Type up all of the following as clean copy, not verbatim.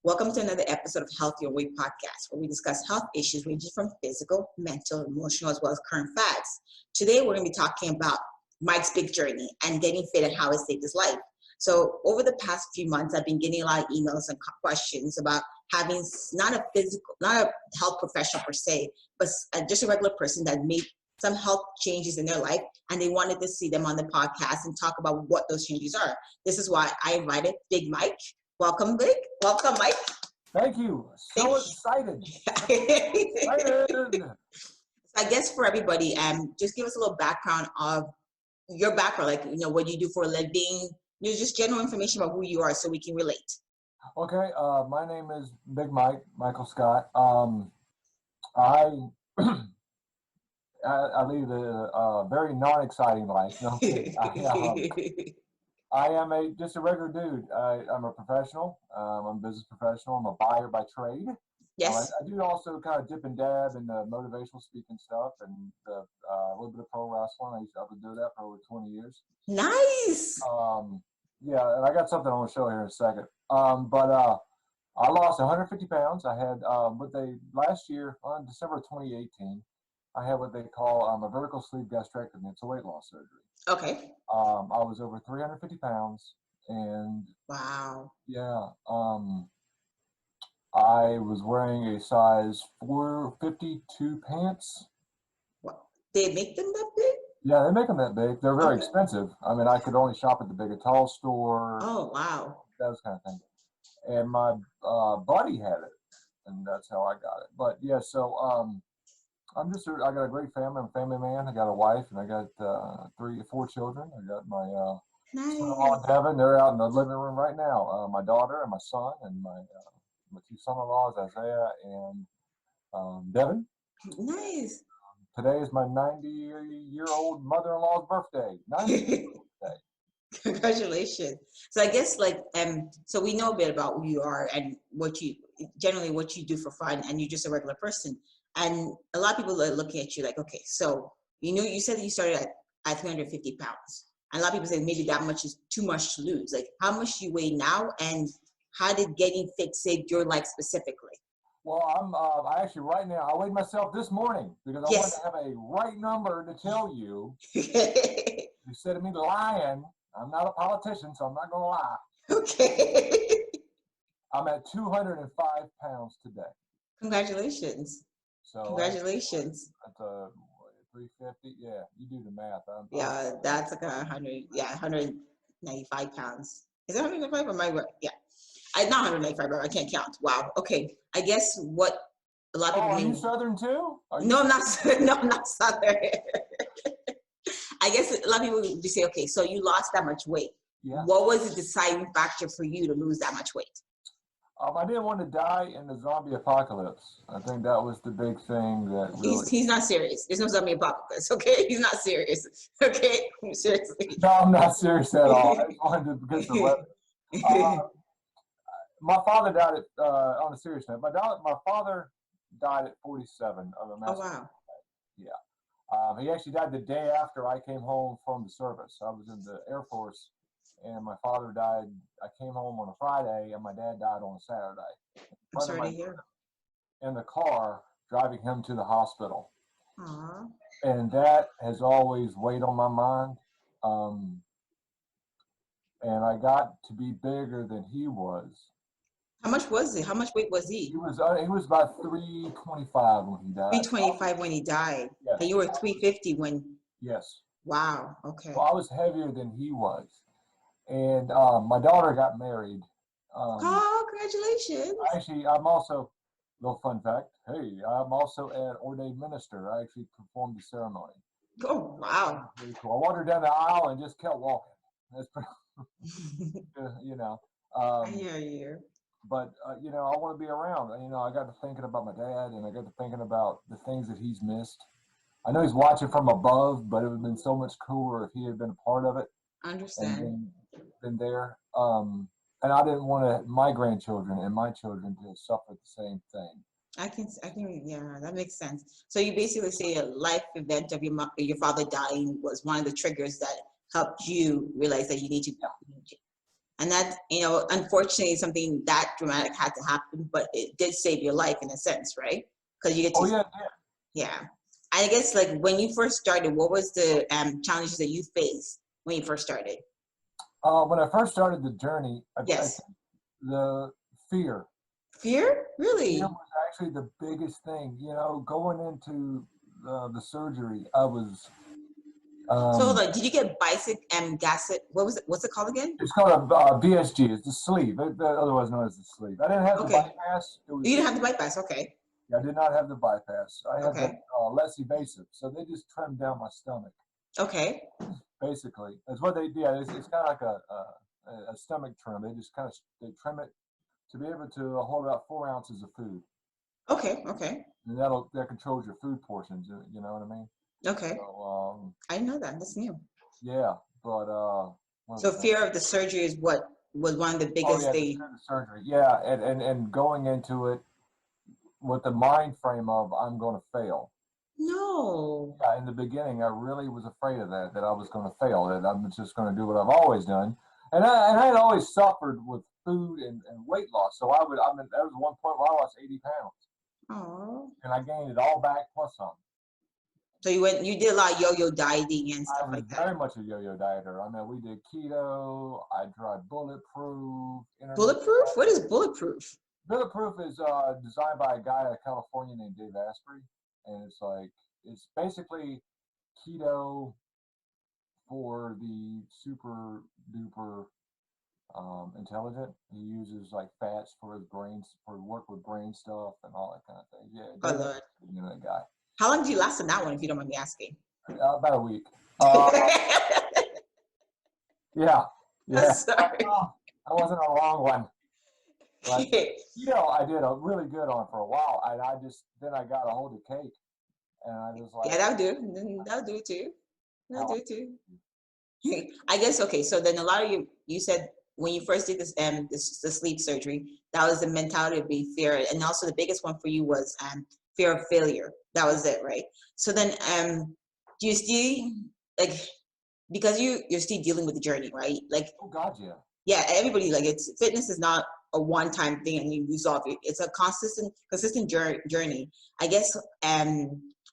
Welcome to another episode of Health Your Way podcast, where we discuss health issues ranging from physical, mental, emotional, as well as current facts. Today, we're going to be talking about Mike's big journey and getting fit and how it saved his life. So over the past few months, I've been getting a lot of emails and questions about having not a health professional per se, but just a regular person that made some health changes in their life, and they wanted to see them on the podcast and talk about what those changes are. This is why I invited Big Mike. Welcome, Big. Welcome, Mike. Thank you. Excited. I guess for everybody, just give us a little background of your background, like, what you do for a living, just general information about who you are so we can relate. Okay. My name is Big Mike, Michael Scott. I lead a very non-exciting life. No, I'm kidding. I am just a regular dude. I'm a professional. I'm a business professional. I'm a buyer by trade. Yes. I do also kind of dip and dab in the motivational speaking stuff and a little bit of pro wrestling. I used to have to do that for over 20 years. Nice. Yeah, and I got something I want to show here in a second. I lost 150 pounds. I had last year on December 2018, I had what they call a vertical sleeve gastrectomy. It's a weight loss surgery. Okay. I was over 350 pounds, and wow. Yeah, I was wearing a size 452 pants. What? They make them that big? Yeah, they make them that big. They're very expensive. I mean, I could only shop at the Big and Tall store. Oh, wow. Those kind of things. And my buddy had it, and that's how I got it. But yeah, so I got a great family. I'm a family man. I got a wife, and I got 4 children. I got my son-in-law and Devin. They're out in the living room right now. My daughter and my son, and my 2 son-in-laws, Isaiah and Devin. Nice. Today is my 90-year-old mother-in-law's birthday. 90 birthday. Congratulations. So I guess so we know a bit about who you are and what you do for fun, and you're just a regular person. And a lot of people are looking at you like, okay, so you said that you started at 350 pounds. And a lot of people say maybe that much is too much to lose. Like, how much do you weigh now, and how did getting fit save your life specifically? Well, I actually right now, I weighed myself this morning because I wanted to have a right number to tell you. Instead of me lying, I'm not a politician, so I'm not going to lie. Okay. I'm at 205 pounds today. Congratulations. So congratulations. That's 350. Yeah, you do the math. That's like 195 pounds. Is it 195 or am I right? Yeah. I'm not 195, but I can't count. Wow. Okay. I guess what a lot of people are you Southern too? No, I'm not. No, I'm not Southern. I guess a lot of people would say, okay, so you lost that much weight. Yeah. What was the deciding factor for you to lose that much weight? I didn't want to die in the zombie apocalypse. I think that was the big thing that really... He's not serious. There's no zombie apocalypse, okay? He's not serious, okay? Seriously. No, I'm not serious at all. I just wanted to get the weapon. My father died on a serious note. My father died at 47 of a massive... Oh, wow. Yeah. He actually died the day after I came home from the service. I was in the Air Force, and my father died. I came home on a Friday, and my dad died on a Saturday. I'm sorry to hear. In the car, driving him to the hospital. Aww. And that has always weighed on my mind. And I got to be bigger than he was. How much was it? How much weight was he? He was about 325 when he died. 325 when he died. Yes. And you were 350 when... Yes. Wow. Okay. Well, I was heavier than he was. And my daughter got married. Congratulations. Actually, I'm also, little fun fact, I'm also an ordained minister. I actually performed the ceremony. Oh, wow. Pretty cool. I walked her down the aisle and just kept walking. That's pretty, I hear you. But, I want to be around. I got to thinking about my dad, and I got to thinking about the things that he's missed. I know he's watching from above, but it would have been so much cooler if he had been a part of it. I understand. And been there. And I didn't want my grandchildren and my children to suffer the same thing. I can, yeah, that makes sense. So you basically say a life event of your father dying was one of the triggers that helped you realize that you need to. And that, unfortunately, something that dramatic had to happen, but it did save your life in a sense, right? Because you get to, Oh yeah, yeah. I guess like when you first started, what was the challenges that you faced when you first started? when I first started the journey, I Yes. think the fear. Fear? Fear Really? was actually the biggest thing. Going into the surgery, I was. So hold Um, on, did you get basic gasset? What was it? What's it called again? it's called a VSG. It's the sleeve, otherwise known as the sleeve. I didn't have the Okay. bypass. It was You didn't have the bypass. Okay. I did not have the bypass. I had the Okay. less invasive. So they just trimmed down my stomach. Okay. Basically, that's what they did. Yeah, it's kind of like a stomach trim. They just kind of they trim it to be able to hold about 4 ounces of food, Okay. Okay. and that controls your food portions. You know what I mean? Okay. So I didn't know that. That's new. yeah, but what So was that? fear of the surgery is what was one of the Oh biggest yeah, thing. the surgery. Yeah, and going into it with the mind frame of I'm going to fail. No. Yeah, in the beginning, I really was afraid of that I was going to fail, that I'm just going to do what I've always done. And I had always suffered with food and weight loss. So there was one point where I lost 80 pounds Oh. and I gained it all back plus some. So you did a lot of yo-yo dieting and I stuff was like that. very much a yo-yo dieter. I mean, we did keto. I tried bulletproof, intermittent Bulletproof? What is fasting. bulletproof? Bulletproof is designed by a guy out of California named Dave Asprey. And it's basically keto for the super duper intelligent. He uses like fats for his brains for work with brain stuff and all that kind of thing. Yeah, Oh David, Lord. that guy. How long did you last on that one, if you don't mind me asking? About a week. Uh, yeah, I'm yeah. sorry. I wasn't a long one, but I did a really good on for a while, and then I got a hold of cake, and I was Yeah, like, that'll do. That'll do it too. That'll do how? it too. I guess okay. So then a lot of you said when you first did the sleep surgery, that was the mentality of being fear, and also the biggest one for you was fear of failure. That was it, right? So then do you still like because you're still dealing with the journey, right? Like Oh God, yeah. yeah, everybody like it's fitness is not a one-time thing and you resolve it. It's a consistent journey. I guess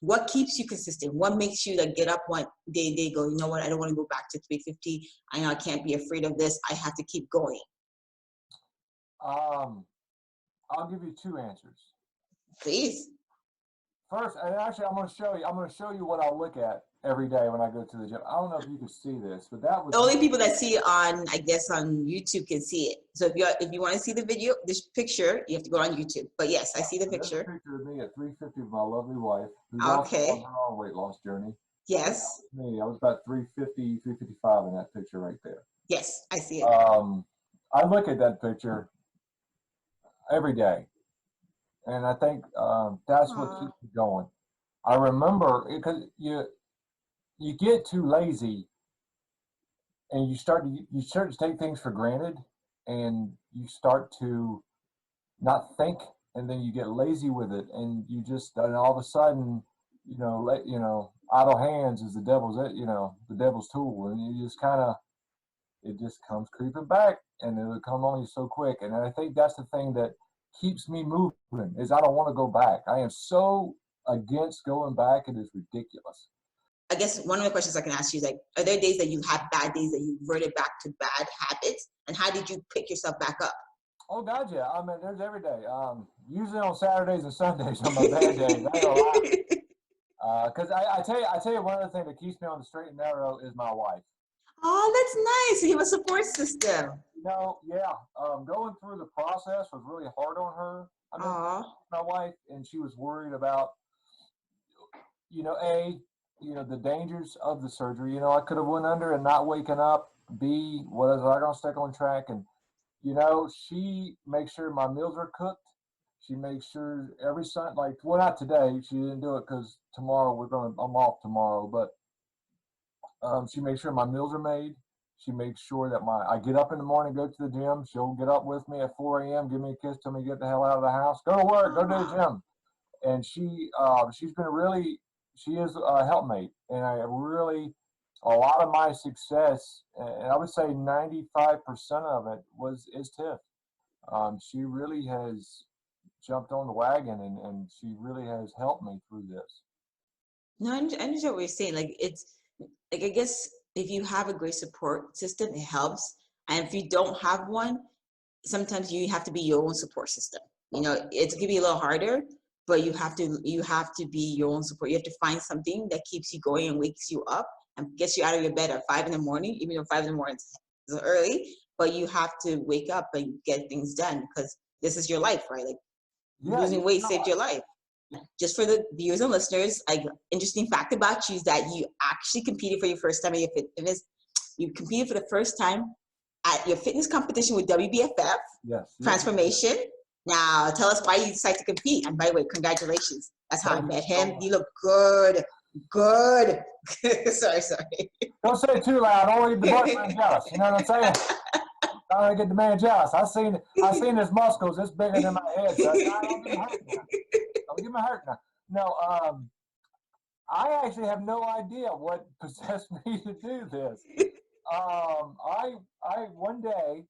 what keeps you consistent? What makes you like get up one day go, you know what, I don't want to go back to 350. I know I can't be afraid of this. I have to keep going. Um, I'll give you two answers. Please. First, and actually, I'm going to show you. I'm going to show you what I look at every day when I go to the gym. I don't know if you can see this, but that The was only me. people that see it on, I guess, on YouTube can see it. So if you want to see the video, this picture, you have to go on YouTube. But yes, I see the So there's a picture. picture of me at 350 with my lovely wife, who's also on Okay. her own weight loss journey. But that Yes. was me. I was about 350, 355 in that picture right there. Yes, I see it. I look at that picture every day, and I think that's what Aw. keeps me going. I remember because you get too lazy and you start to take things for granted, and you start to not think, and then you get lazy with it, and and all of a sudden, idle hands is the devil's tool, and you just kind of it just comes creeping back, and it'll come on you so quick. And I think that's the thing that keeps me moving is I don't want to go back. I am so against going back; it is ridiculous. I guess one of the questions I can ask you is like, are there days that you have bad days that you reverted back to bad habits? And how did you pick yourself back up? Oh God, yeah. I mean, there's every day. Usually on Saturdays and Sundays are my bad days. I ain't gonna lie. Because I tell you, one of the things that keeps me on the straight and narrow is my wife. Oh, that's nice. You have a support system. Yeah. Going through the process was really hard on her. I mean, Oh, my wife, and she was worried about, you know, A, the dangers of the surgery. I could have went under and not waking up. B, was I gonna stick on track? And she makes sure my meals are cooked. She makes sure every Sunday, well, not today. She didn't do it because tomorrow I'm off tomorrow. But she makes sure my meals are made. She makes sure that I get up in the morning, go to the gym. She'll get up with me at 4 a.m., give me a kiss, tell me to get the hell out of the house, go to work, go to the oh, gym. And she's been she is a helpmate, and I really a lot of my success, and I would say 95% of it is Tiff. She really has jumped on the wagon, and she really has helped me through this. No, I understand what you're saying. Like it's like I guess if you have a great support system, it helps. And if you don't have one, sometimes you have to be your own support system. You know, it's gonna be a little harder, but you have to be your own support. You have to find something that keeps you going and wakes you up and gets you out of your bed at 5 in the morning, even though 5 in the morning is early, but you have to wake up and get things done because this is your life, right? Like Yeah, losing weight saved your life. Just for the viewers and listeners, like interesting fact about you is that you actually competed for your first time in your fitness. You competed for the first time at your fitness competition with WBFF. Yes. Transformation. Now, tell us why you decided to compete. And by the way, congratulations. That's how I met him. You look good. Good. sorry. Don't say it too loud. I don't want to get the boyfriend jealous. You know what I'm saying? I don't want to get the man jealous. I seen his muscles. It's bigger than my head. So don't get me hurt now. Don't get me hurt now. No, I actually have no idea what possessed me to do this. I one day,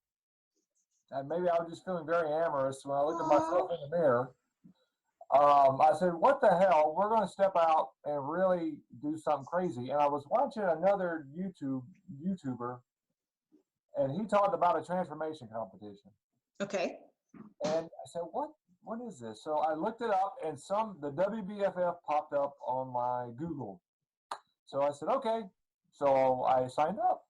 and maybe I was just feeling very amorous when I looked at myself in the mirror. I said, "What the hell? We're going to step out and really do something crazy." And I was watching another YouTuber, and he talked about a transformation competition. Okay. And I said, "What is this?" So I looked it up, and the WBFF popped up on my Google. So I said, "Okay." So I signed up.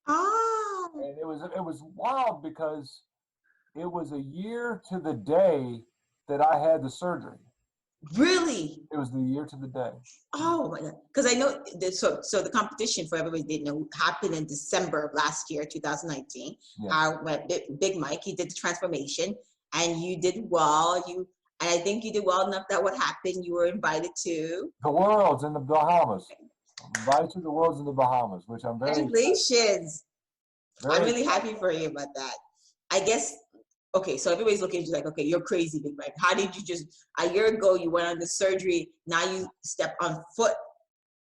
Oh. And it was wild because it was a year to the day that I had the surgery. Really? It was the year to the day. Oh my God. Because I know so the competition, for everybody didn't know, happened in December of last year, 2019. Yeah. Big Mike, he did the transformation and you did well. And I think you did well enough that what happened, you were invited to The Worlds in the Bahamas. Invited to the Worlds in the Bahamas, which I'm very Congratulations. I'm really happy for you about that. I guess, okay, so everybody's looking at you like, okay, you're crazy, Big Mike. How did you just, a year ago, you went on the surgery, now you step on foot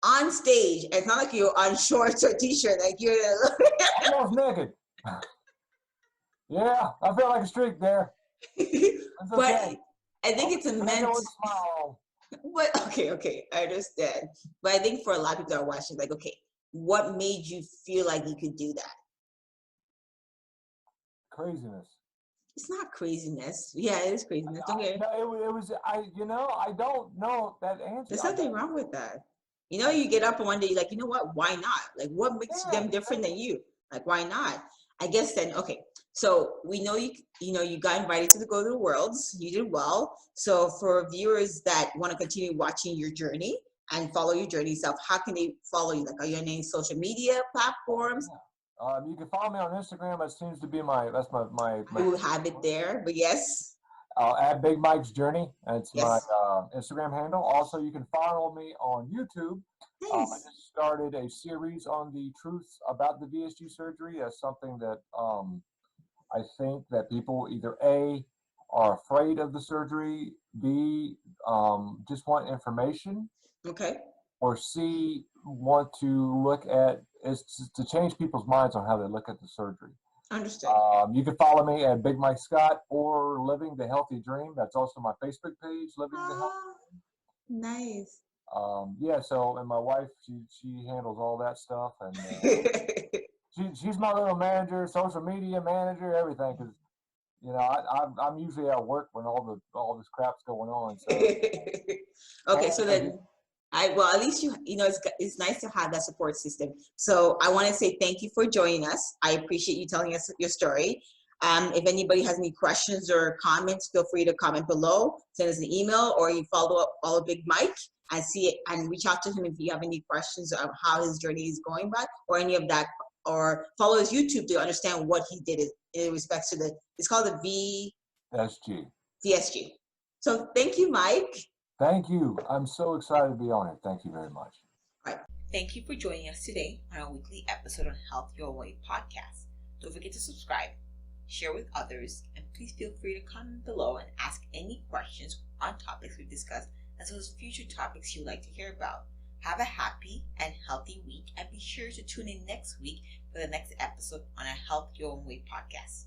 on stage. And it's not like you're on shorts or t-shirt, like you're almost naked. Yeah, I feel like a streak there. But okay. I think it's immense. Smile. What? Okay, I understand. But I think for a lot of people that are watching, like, okay, what made you feel like you could do that? Craziness. It's not craziness. Yeah, it is craziness. Don't get it. It was. I don't know that answer. There's nothing wrong with that. You know, you get up and one day you're like, you know what? Why not? Like, what makes them different than you? Like, why not? I guess then, okay. So we know you got invited to go to the Worlds. You did well. So for viewers that want to continue watching your journey and follow your journey itself, how can they follow you? Like, are you on any social media platforms? You can follow me on Instagram. That seems to be my. I will have it there, but yes. At Big Mike's Journey. That's yes. my Instagram handle. Also, you can follow me on YouTube. Nice. I just started a series on the truth about the VSG surgery. That's something that I think that people either A, are afraid of the surgery, B, just want information. Okay. Or C, want to look at, is to change people's minds on how they look at the surgery. Understand. You can follow me at Big Mike Scott or Living the Healthy Dream. That's also my Facebook page, Living the Healthy Dream. Nice. Yeah. So, and my wife, she handles all that stuff, and she's my little manager, social media manager, everything. Because I'm usually at work when all this crap's going on. So. Okay, so then. At least it's nice to have that support system. So I want to say thank you for joining us. I appreciate you telling us your story. If anybody has any questions or comments, feel free to comment below, send us an email, or you follow Big Mike and see it and reach out to him if you have any questions of how his journey is going by or any of that, or follow his YouTube to understand what he did in respect to it's called the VSG. So thank you, Mike. Thank you. I'm so excited to be on it. Thank you very much. All right. Thank you for joining us today on our weekly episode on Health Your Way podcast. Don't forget to subscribe, share with others, and please feel free to comment below and ask any questions on topics we've discussed, as well as future topics you'd like to hear about. Have a happy and healthy week, and be sure to tune in next week for the next episode on a Health Your Own Way podcast.